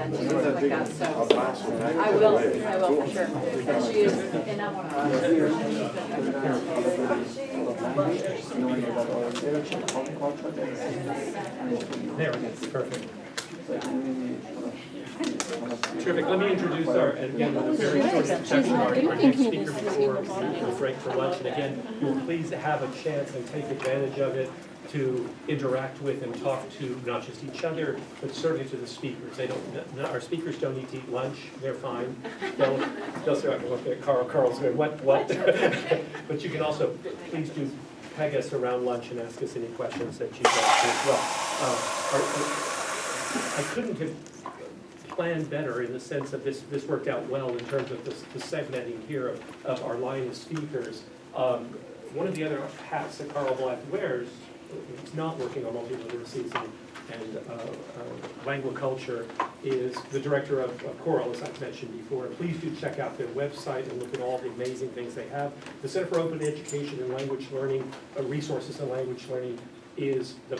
events and things like that, so I will for sure. And she is, and I want to. There, perfect. Terrific. Let me introduce our, again, with a very short introduction, our next speaker before we break for lunch. And again, you'll please have a chance and take advantage of it to interact with and talk to not just each other, but certainly to the speakers. Our speakers don't need to eat lunch. They're fine. They'll start to look at Carl's going, what? But you can also, please do peg us around lunch and ask us any questions that you'd like to as well. I couldn't have planned better in the sense that this worked out well in terms of the segmenting here of our line of speakers. One of the other hats that Carl Black wears, he's not working on multiliteracies and language culture, is the director of Choral, as I've mentioned before. And please do check out their website and look at all the amazing things they have. The Center for Open Education and Language Learning, resources and language learning, is a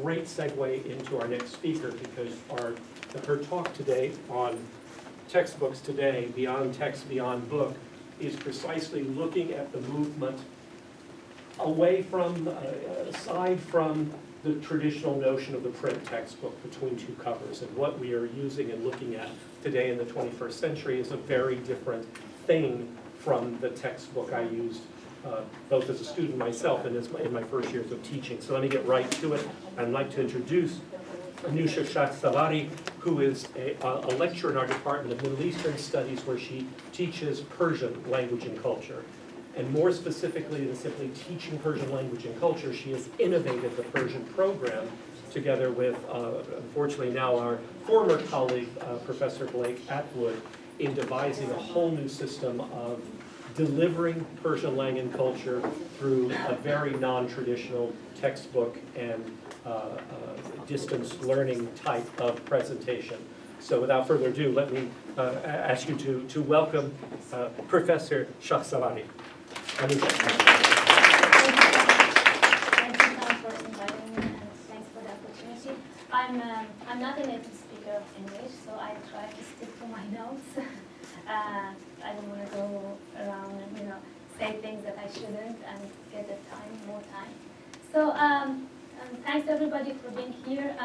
great segue into our next speaker, because her talk today on textbooks today, beyond text, beyond book, is precisely looking at the movement away from, aside from the traditional notion of the print textbook between two covers, and what we are using and looking at today in the 21st century is a very different thing from the textbook I used both as a student myself and in my first years of teaching. So let me get right to it. I'd like to introduce Anousha Shahsavari, who is a lecturer in our Department of Middle Eastern Studies, where she teaches Persian language and culture. And more specifically than simply teaching Persian language and culture, she has innovated the Persian program together with, unfortunately now, our former colleague, Professor Blake Atwood, in devising a whole new system of delivering Persian language and culture through a very non-traditional textbook and distance learning type of presentation. So without further ado, let me ask you to welcome Professor Shahsavari. Thank you, Tom, for inviting me, and thanks for the opportunity. I'm not a native speaker of English, so I try to stick to my notes. I don't want to go around and say things that I shouldn't and get more time. So thanks everybody for being here.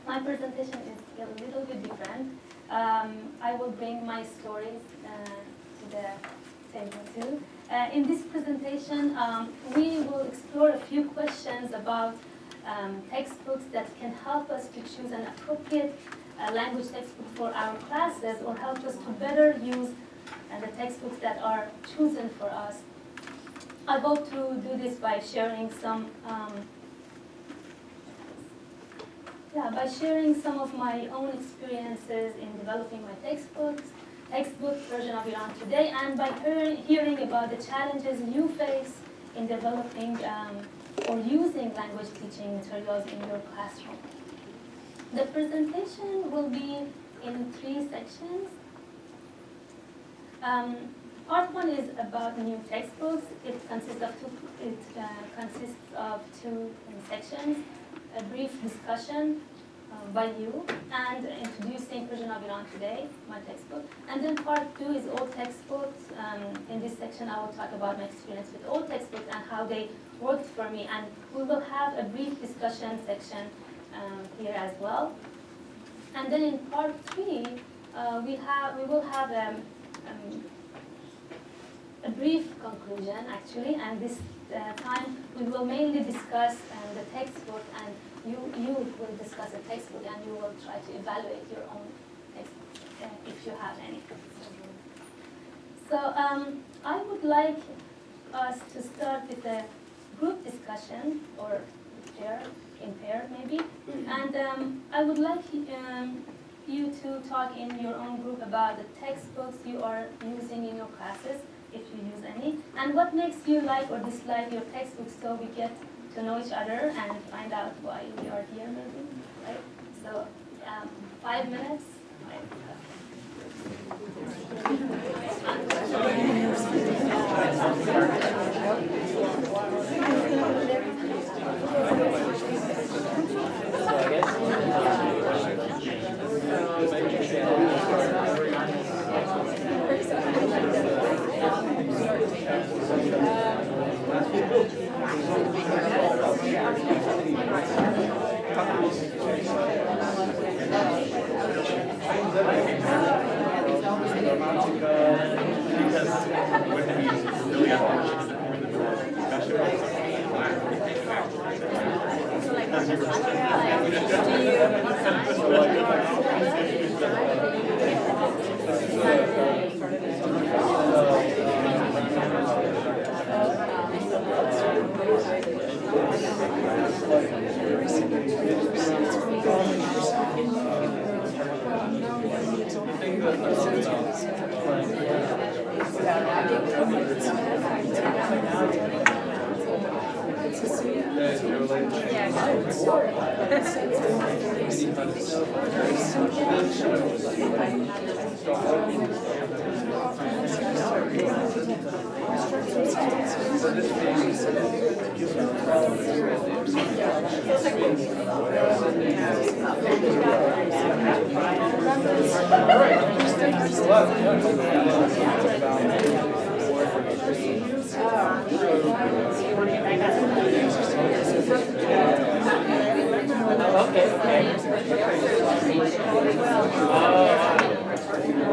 My presentation is a little bit different. I will bring my stories to the table too. In this presentation, we will explore a few questions about textbooks that can help us to choose an appropriate language textbook for our classes, or help us to better use the textbooks that are chosen for us. I hope to do this by sharing some of my own experiences in developing my textbook version of Iran Today, and by hearing about the challenges you face in developing or using language teaching materials in your classroom. The presentation will be in 3 sections. Part 1 is about new textbooks. It consists of 2 sections: a brief discussion by you, and introducing Persian of Iran Today, my textbook. And then part 2 is old textbooks. In this section, I will talk about my experience with old textbooks and how they worked for me. And we will have a brief discussion section here as well. And then in part 3, we will have a brief conclusion, actually. And this time, we will mainly discuss the textbook, and you will discuss the textbook, and you will try to evaluate your own textbook if you have any. So I would like us to start with a group discussion, or in pair maybe. And I would like you to talk in your own group about the textbooks you are using in your classes, if you use any, and what makes you like or dislike your textbooks, so we get to know each other and find out why we are here maybe, right? So 5 minutes.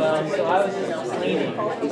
Well, so I was just cleaning about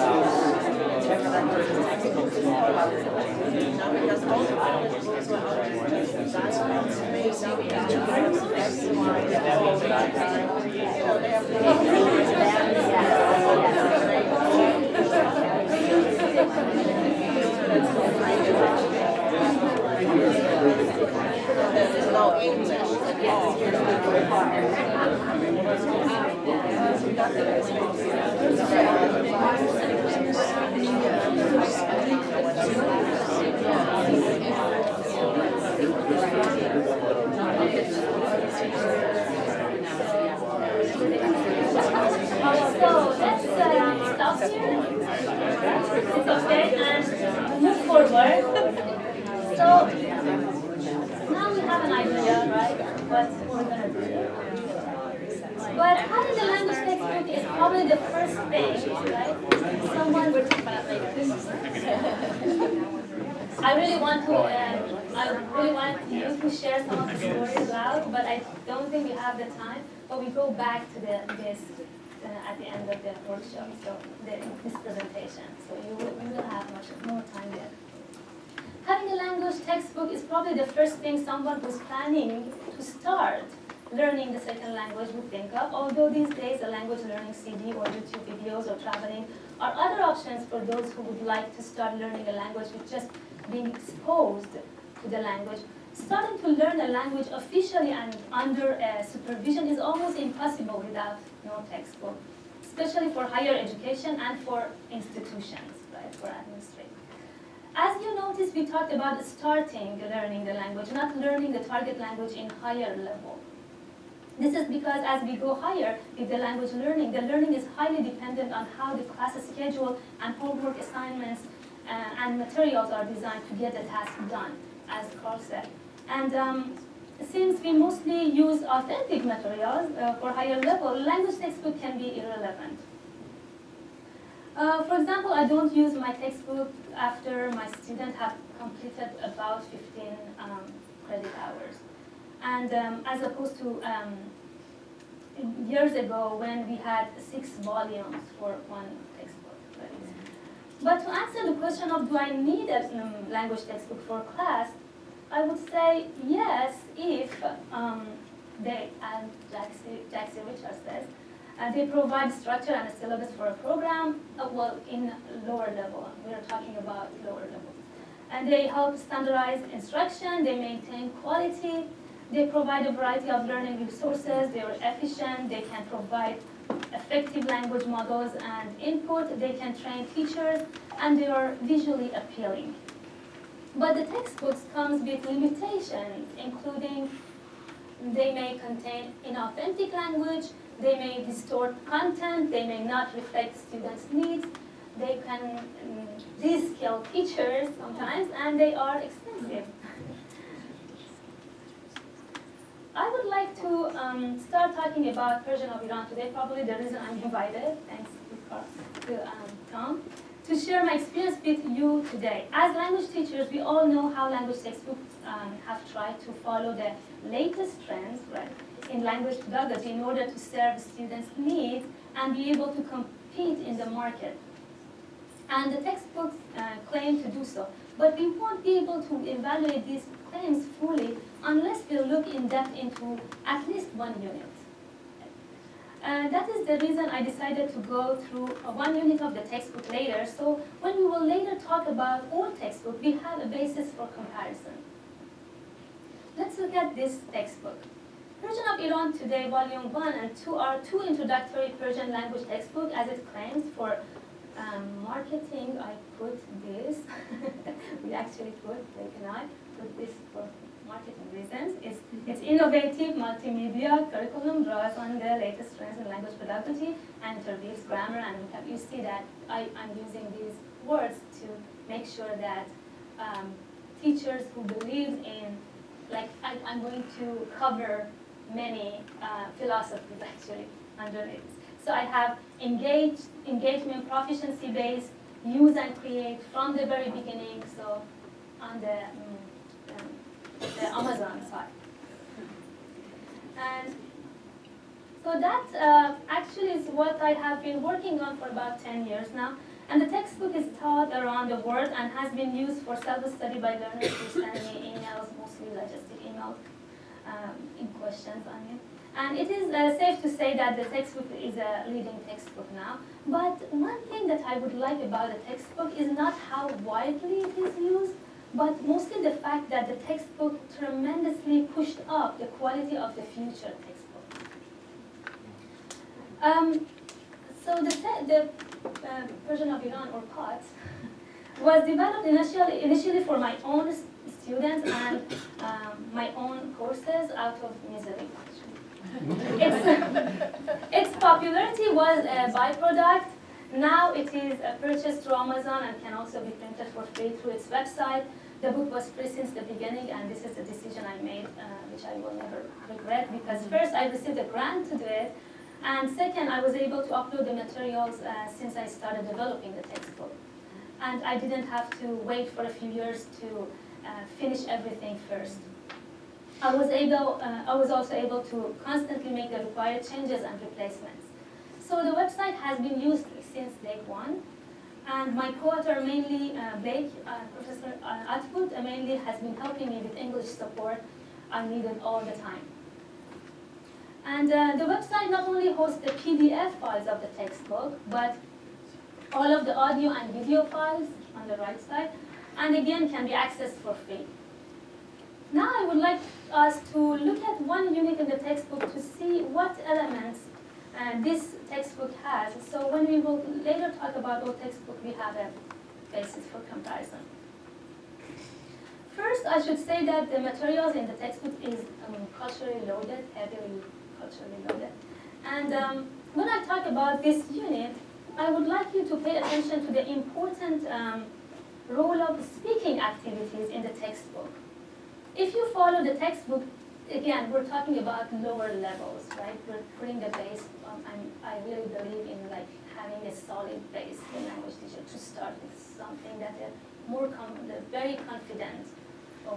So let's stop here. It's okay, and move forward. So now we have an idea, right, what we're going to do. But having the language textbook is probably the first thing, right? Someone would talk about later. I really want you to share some of the stories loud, but I don't think we have the time. But we go back to this at the end of the workshop, so this presentation. So you will have much more time there. Having a language textbook is probably the first thing someone who's planning to start learning the second language would think of, although these days a language learning CD or YouTube videos or traveling are other options for those who would like to start learning a language with just being exposed to the language. Starting to learn a language officially and under supervision is almost impossible without no textbook, especially for higher education and for institutions, right, for administration. As you noticed, we talked about starting learning the language, not learning the target language in higher level. This is because as we go higher with the language learning, the learning is highly dependent on how the class schedule and homework assignments and materials are designed to get the task done, as Carl said. And since we mostly use authentic materials for higher level, language textbook can be irrelevant. For example, I don't use my textbook after my students have completed about 15 credit hours. And as opposed to years ago when we had 6 volumes for one textbook. Right? But to answer the question of do I need a language textbook for class, I would say yes if they, as Jackson Richards says, they provide structure and a syllabus for a program, well, in lower level. We are talking about lower level. And they help standardize instruction, they maintain quality, they provide a variety of learning resources, they are efficient, they can provide effective language models and input, they can train teachers, and they are visually appealing. But the textbooks comes with limitations, including they may contain inauthentic language, they may distort content, they may not reflect students' needs, they can de-skill teachers sometimes, and they are expensive. I would like to start talking about Persian of Iran today, probably the reason I'm invited, thanks to Tom, to share my experience with you today. As language teachers, we all know how language textbooks have tried to follow the latest trends, right, in language pedagogy in order to serve students' needs and be able to compete in the market. And the textbooks claim to do so. But we won't be able to evaluate these claims fully unless we look in depth into at least one unit. And that is the reason I decided to go through one unit of the textbook later. So when we will later talk about all textbook, we have a basis for comparison. Let's look at this textbook. Persian of Iran Today, Volume 1 and 2 are 2 introductory Persian language textbooks, as it claims. For marketing, I put this. We actually put, Blake and I, put this for marketing reasons. It's innovative multimedia curriculum, draws on the latest trends in language pedagogy, and interweaves grammar and vocabulary. You see that I'm using these words to make sure that teachers who believe in, like I'm going to cover many philosophies actually underneath. So I have engagement, proficiency-based, use and create from the very beginning, so on the Amazon side. And so that actually is what I have been working on for about 10 years now. And the textbook is taught around the world and has been used for self-study by learners who send me emails, mostly logistic emails, in questions on it. And it is safe to say that the textbook is a leading textbook now. But one thing that I would like about the textbook is not how widely it is used, but mostly the fact that the textbook tremendously pushed up the quality of the future textbooks. So the version of Iran, or POT, was developed initially for my own students and my own courses out of misery. Its popularity was a byproduct. Now it is purchased through Amazon and can also be printed for free through its website. The book was free since the beginning, and this is a decision I made, which I will never regret, because first I received a grant to do it, and second I was able to upload the materials since I started developing the textbook. And I didn't have to wait for a few years to finish everything first. I was also able to constantly make the required changes and replacements. So the website has been used since day one, and my co-author mainly, Professor Atwood, mainly has been helping me with English support I needed all the time. And the website not only hosts the PDF files of the textbook, but all of the audio and video files on the right side, and again can be accessed for free. Now I would like us to look at one unit in the textbook to see what elements this textbook has. So when we will later talk about our textbook, we have a basis for comparison. First, I should say that the materials in the textbook is culturally loaded, heavily culturally loaded. And when I talk about this unit, I would like you to pay attention to the important role of speaking activities in the textbook. If you follow the textbook, again, we're talking about lower levels, right? We're putting the base, and I really believe in like having a solid base for language teacher to start with something that they're very confident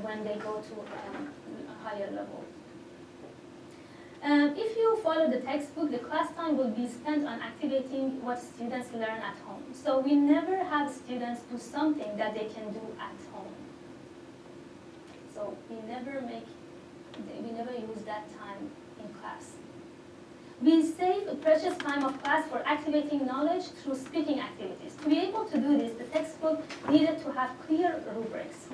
when they go to a higher level. If you follow the textbook, the class time will be spent on activating what students learn at home. So we never have students do something that they can do at home. So we never use that time in class. We save a precious time of class for activating knowledge through speaking activities. To be able to do this, the textbook needed to have clear rubrics.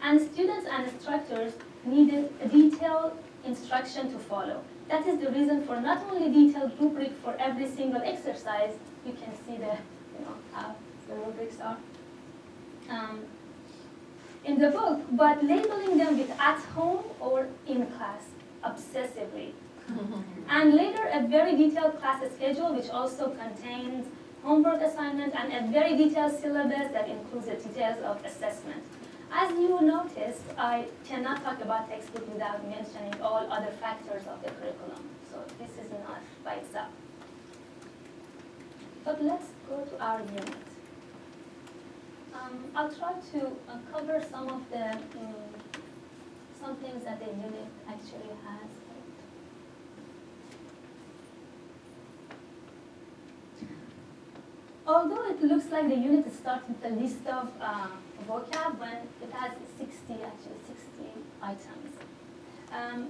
And students and instructors needed a detailed instruction to follow. That is the reason for not only detailed rubric for every single exercise, you can see how the rubrics are in the book, but labeling them with at home or in class obsessively. And later a very detailed class schedule which also contains homework assignment and a very detailed syllabus that includes the details of assessment. As you noticed, I cannot talk about textbook without mentioning all other factors of the curriculum. So this is not by itself. But let's go to our unit. I'll try to cover some of the some things that the unit actually has. Although it looks like the unit starts with a list of vocab, when it has 60 items.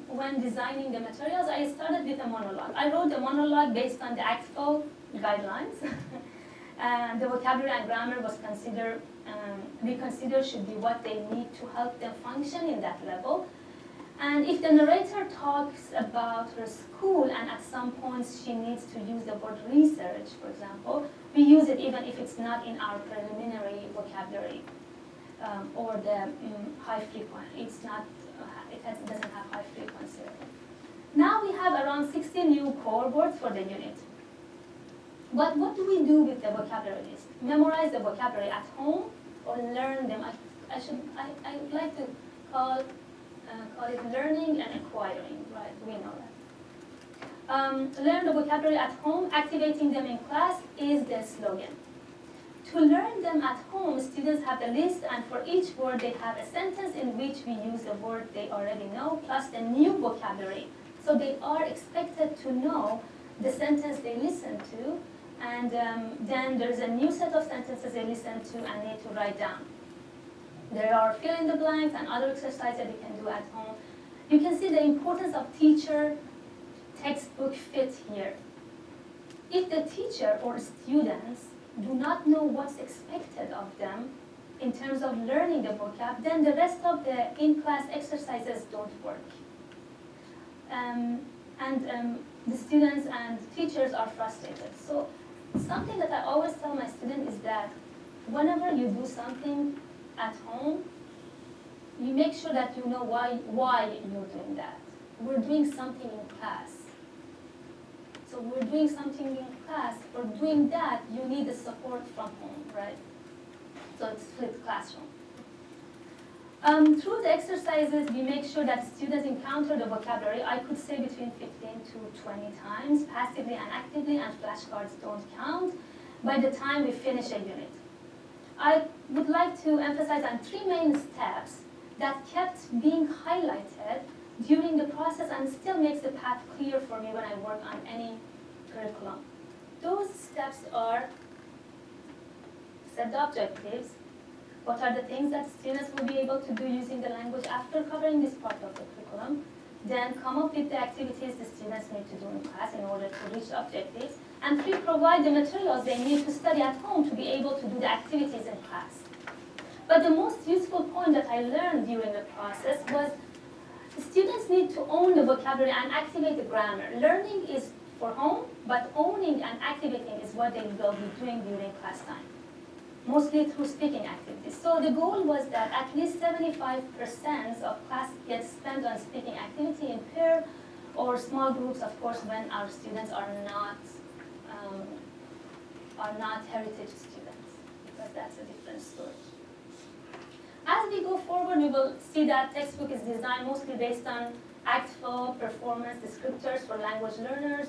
When designing the materials, I started with a monologue. I wrote a monologue based on the ACTFL guidelines. The vocabulary and grammar was we consider should be what they need to help them function in that level. And if the narrator talks about her school and at some points she needs to use the word research, for example, we use it even if it's not in our preliminary vocabulary or the high frequent. It's not doesn't have high frequency. Now we have around 60 new core words for the unit. But what do we do with the vocabulary list? Memorize the vocabulary at home or learn them? I would like to call it learning and acquiring, right? We know that. Learn the vocabulary at home, activating them in class is the slogan. To learn them at home, students have the list, and for each word they have a sentence in which we use the word they already know, plus the new vocabulary. So they are expected to know the sentence they listen to, and then there's a new set of sentences they listen to and need to write down. There are fill in the blanks and other exercises that you can do at home. You can see the importance of teacher textbook fit here. If the teacher or students do not know what's expected of them in terms of learning the vocab, then the rest of the in-class exercises don't work. The students and teachers are frustrated. So something that I always tell my students is that whenever you do something at home, you make sure that you know why you're doing that. We're doing something in class. So we're doing something in class. For doing that, you need the support from home, right? So it's flipped classroom. Through the exercises, we make sure that students encounter the vocabulary, I could say between 15 to 20 times, passively and actively, and flashcards don't count, by the time we finish a unit. I would like to emphasize on 3 main steps that kept being highlighted during the process and still makes the path clear for me when I work on any curriculum. Those steps are: set the objectives. What are the things that students will be able to do using the language after covering this part of the curriculum? Then come up with the activities the students need to do in class in order to reach the objectives. And 3, provide the materials they need to study at home to be able to do the activities in class. But the most useful point that I learned during the process was students need to own the vocabulary and activate the grammar. Learning is for home, but owning and activating is what they will be doing during class time, mostly through speaking activities. So the goal was that at least 75% of class gets spent on speaking activity in pair or small groups, of course, when our students are not heritage students, because that's a different story. As we go forward, we will see that textbook is designed mostly based on ACTFL performance descriptors for language learners,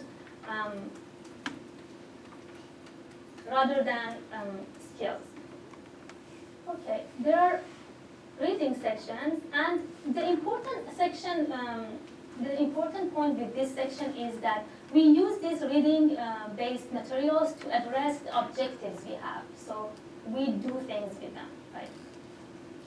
rather than skills. Okay, there are reading sections, and the important section, the important point with this section is that we use these reading-based materials to address the objectives we have. So we do things with them, right?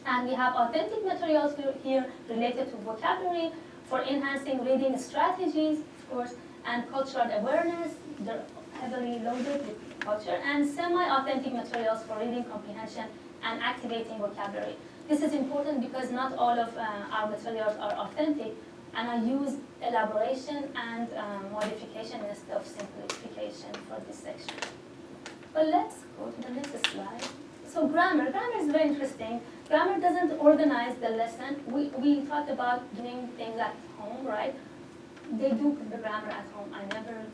And we have authentic materials here related to vocabulary for enhancing reading strategies, of course, and cultural awareness. They're heavily loaded with culture, and semi-authentic materials for reading comprehension and activating vocabulary. This is important because not all of our materials are authentic, and I use elaboration and modification instead of simplification for this section. But let's go to the next slide. So grammar is very interesting. Grammar doesn't organize the lesson. We talked about doing things at home, right? They do the grammar at home. I never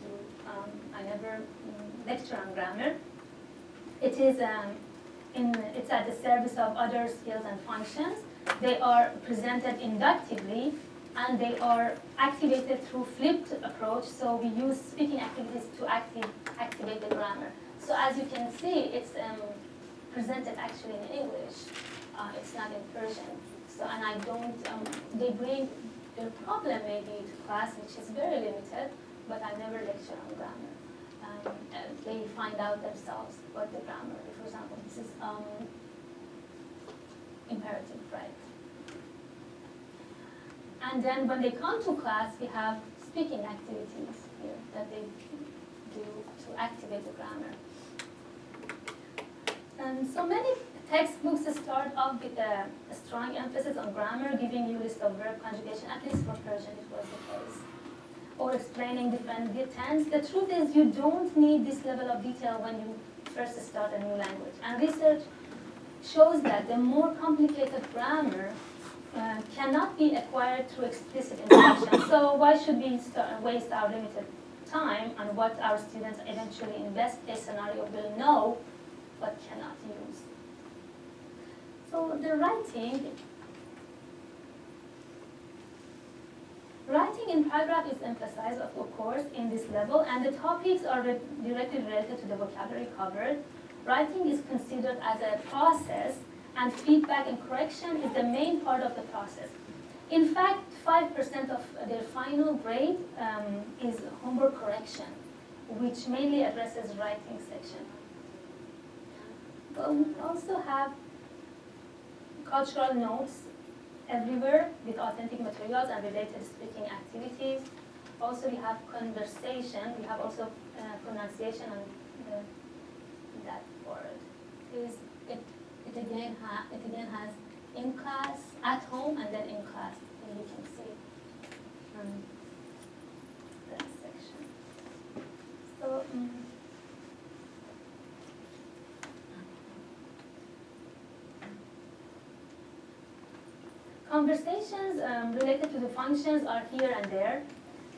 lecture on grammar. It is it's at the service of other skills and functions. They are presented inductively, and they are activated through flipped approach. So we use speaking activities to activate the grammar. So as you can see, it's presented actually in English. It's not in Persian. So, and I don't, they bring their problem maybe to class, which is very limited, but I never lecture on grammar. They find out themselves what the grammar, for example, this is imperative, right? And then when they come to class, we have speaking activities here that they do to activate the grammar. And so many textbooks start off with a strong emphasis on grammar, giving you a list of verb conjugation, at least for Persian it was the case, or explaining different tense. The truth is you don't need this level of detail when you first start a new language. And research shows that the more complicated grammar cannot be acquired through explicit instruction. So why should we waste our limited time on what our students eventually in best case scenario will know but cannot use? So the writing in paragraph is emphasized, of course, in this level, and the topics are directly related to the vocabulary covered. Writing is considered as a process, and feedback and correction is the main part of the process. In fact, 5% of their final grade is homework correction, which mainly addresses writing section. But we also have cultural notes everywhere with authentic materials and related speaking activities. Also, we have conversation. We have also pronunciation on that word. It again has in class, at home, and then in class. And you can see that section. So. Conversations related to the functions are here and there.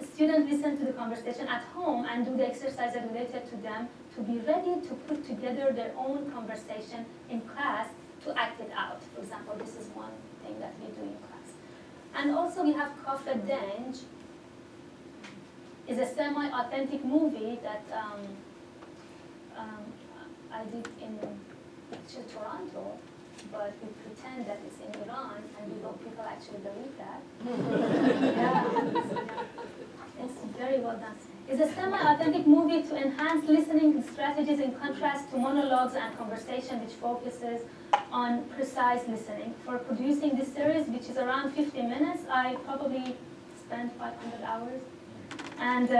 The students listen to the conversation at home and do the exercises related to them to be ready to put together their own conversation in class to act it out. For example, this is one thing that we do in class. And also we have Coffee Denge. It's a semi-authentic movie that I did in Toronto. But we pretend that it's in Iran, and people actually believe that. Yeah, it's very well done. It's a semi-authentic movie to enhance listening strategies in contrast to monologues and conversation, which focuses on precise listening. For producing this series, which is around 50 minutes, I probably spent 500 hours. And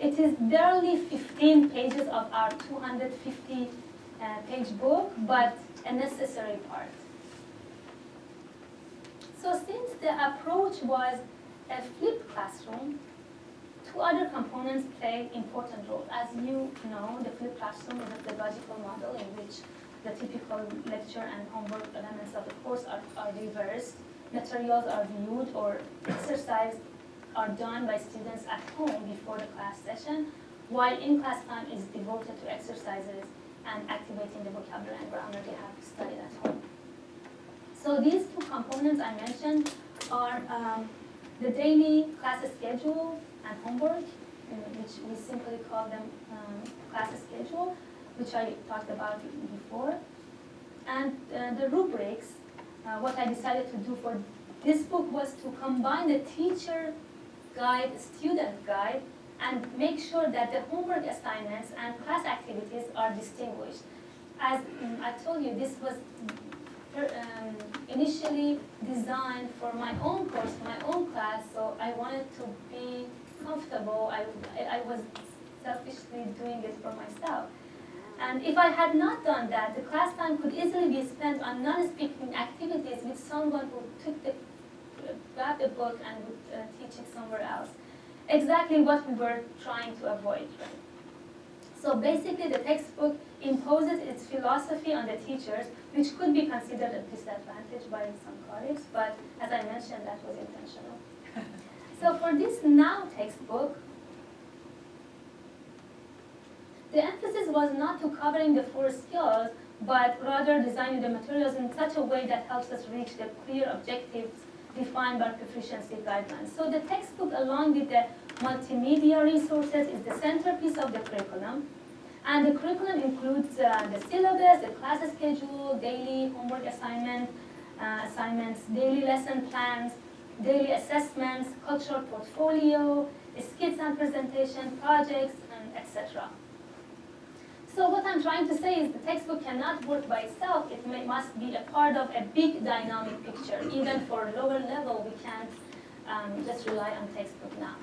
it is barely 15 pages of our 250-page book, but a necessary part. So since the approach was a flipped classroom, two other components play important roles. As you know, the flipped classroom is a pedagogical model in which the typical lecture and homework elements of the course are reversed. Materials are viewed or exercised are done by students at home before the class session, while in-class time is devoted to exercises and activating the vocabulary and grammar they have studied at home. So these two components I mentioned are the daily class schedule and homework, which we simply call them class schedule, which I talked about before. And the rubrics, what I decided to do for this book was to combine the teacher guide, student guide, and make sure that the homework assignments and class activities are distinguished. As I told you, this was initially designed for my own course, my own class, so I wanted to be comfortable. I was selfishly doing it for myself. And if I had not done that, the class time could easily be spent on non-speaking activities with someone who grabbed the book and would teach it somewhere else. Exactly what we were trying to avoid. Right? So basically the textbook imposes its philosophy on the teachers, which could be considered a disadvantage by some colleagues, but as I mentioned, that was intentional. So for this now textbook, the emphasis was not to covering the 4 skills, but rather designing the materials in such a way that helps us reach the clear objectives defined by proficiency guidelines. So the textbook, along with the multimedia resources, is the centerpiece of the curriculum. And the curriculum includes the syllabus, the class schedule, daily homework assignments, daily lesson plans, daily assessments, cultural portfolio, skits and presentation, projects, and etc. So what I'm trying to say is the textbook cannot work by itself. It must be a part of a big dynamic picture. Even for lower level, we can't just rely on textbook now.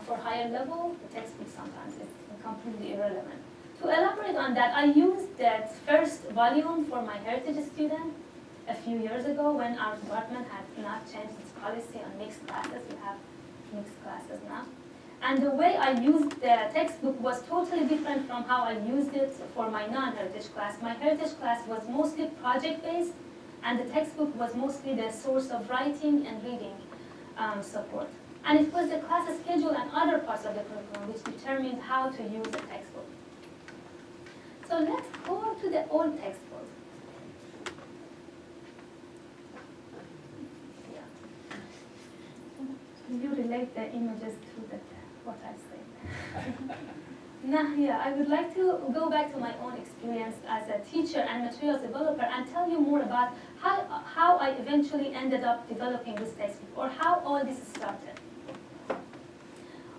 For higher level, the textbook sometimes is completely irrelevant. To elaborate on that, I used that first volume for my heritage student a few years ago when our department had not changed its policy on mixed classes. We have mixed classes now. And the way I used the textbook was totally different from how I used it for my non-heritage class. My heritage class was mostly project-based, and the textbook was mostly the source of writing and reading support. And it was the class schedule and other parts of the curriculum which determined how to use the textbook. So let's go to the old textbook. Yeah. You relate the images to what I say. Now, yeah, I would like to go back to my own experience as a teacher and materials developer and tell you more about how I eventually ended up developing this textbook, or how all this started.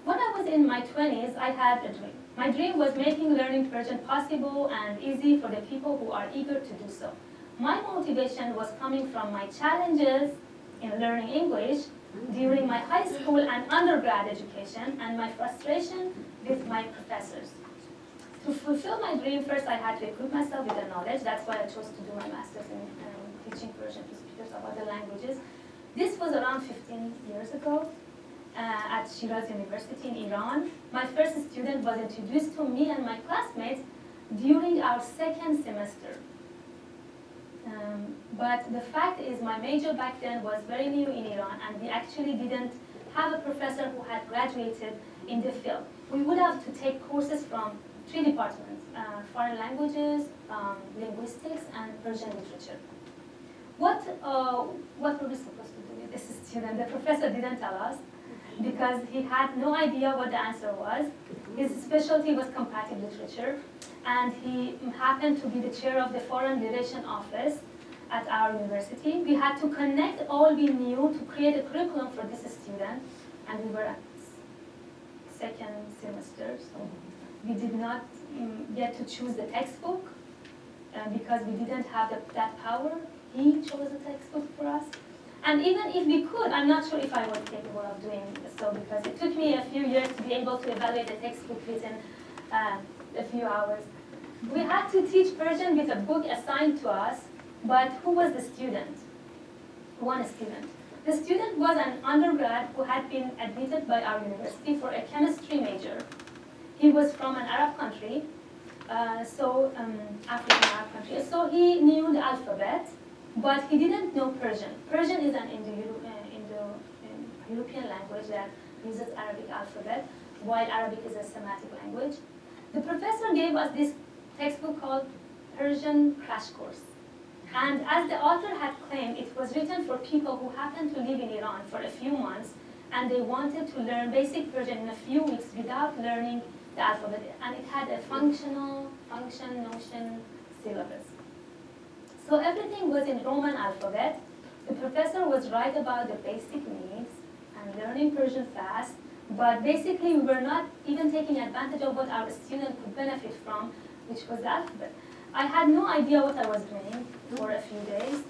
When I was in my 20s, I had a dream. My dream was making learning Persian possible and easy for the people who are eager to do so. My motivation was coming from my challenges in learning English during my high school and undergrad education, and my frustration with my professors. To fulfill my dream, first I had to equip myself with the knowledge. That's why I chose to do my master's in teaching Persian to speakers of other languages. This was around 15 years ago at Shiraz University in Iran. My first student was introduced to me and my classmates during our second semester. But the fact is, my major back then was very new in Iran, and we actually didn't have a professor who had graduated in the field. We would have to take courses from 3 departments, foreign languages, linguistics, and Persian literature. What were we supposed to do with this student? The professor didn't tell us because he had no idea what the answer was. His specialty was comparative literature, and he happened to be the chair of the foreign relation office at our university. We had to connect all we knew to create a curriculum for this student, and we were at second semester, so we did not get to choose the textbook because we didn't have that power. He chose the textbook for us. And even if we could, I'm not sure if I was capable of doing so, because it took me a few years to be able to evaluate the textbook within a few hours. We had to teach Persian with a book assigned to us, but who was the student? One student. The student was an undergrad who had been admitted by our university for a chemistry major. He was from an Arab country, African Arab country. So he knew the alphabet, but he didn't know Persian. Persian is an Indo-European language that uses Arabic alphabet, while Arabic is a Semitic language. The professor gave us this textbook called Persian Crash Course. And as the author had claimed, it was written for people who happened to live in Iran for a few months, and they wanted to learn basic Persian in a few weeks without learning the alphabet. And it had a function, notion, syllabus. So everything was in Roman alphabet. The professor was right about the basic needs and learning Persian fast, but basically we were not even taking advantage of what our student could benefit from, which was the alphabet. I had no idea what I was doing for a few days,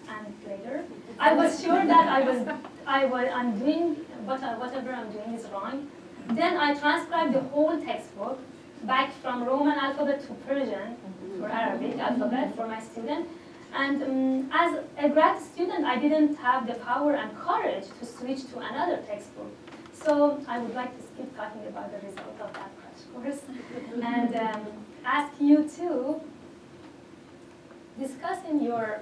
and later I was sure that I'm doing whatever I'm doing is wrong. Then I transcribed the whole textbook back from Roman alphabet to Persian, or Arabic alphabet for my student. And as a grad student, I didn't have the power and courage to switch to another textbook. So I would like to skip talking about the result of that crash course and ask you to discuss in your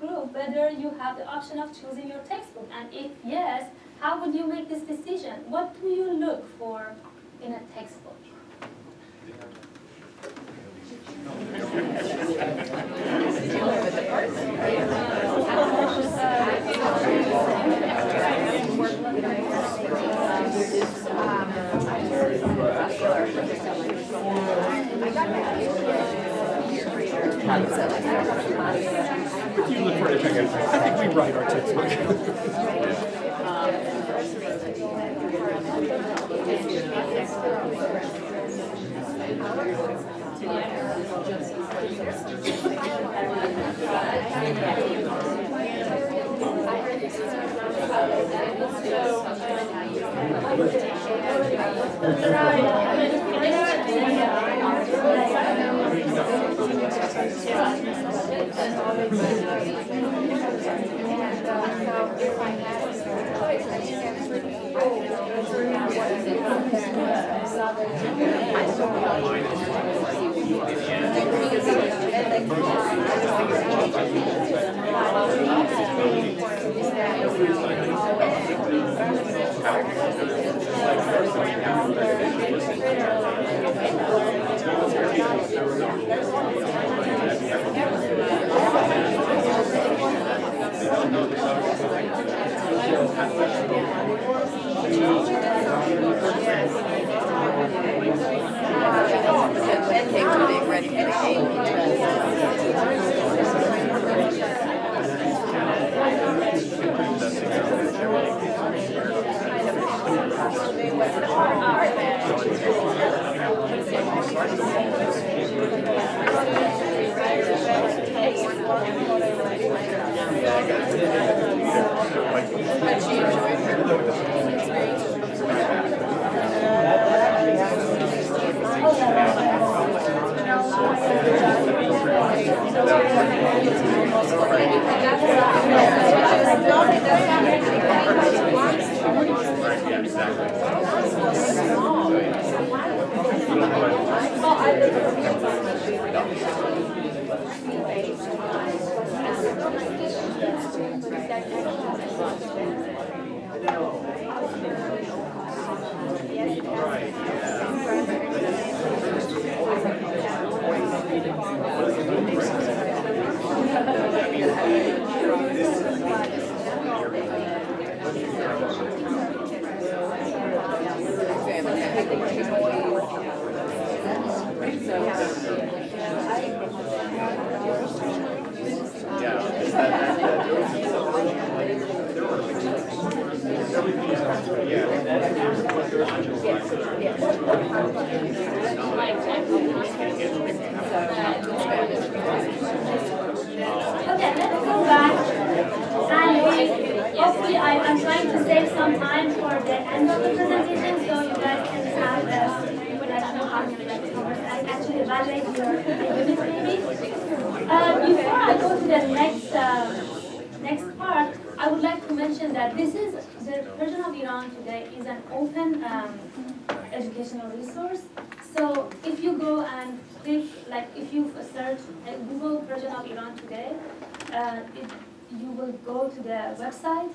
group whether you have the option of choosing your textbook. And if yes, how would you make this decision? What do you look for in a textbook? What do you look for in a textbook? I think we write our textbook. Ed came today ready for the game But she enjoyed her experience. Okay, let's go back. And hopefully I'm trying to save some time for the end of the presentation so you guys can have actually evaluate your unit maybe. Before I go to the next part, I would like to mention that this is the version of Iran today is an open educational resource. So if you go and click, like if you search Google version of Iran today, you will go to the website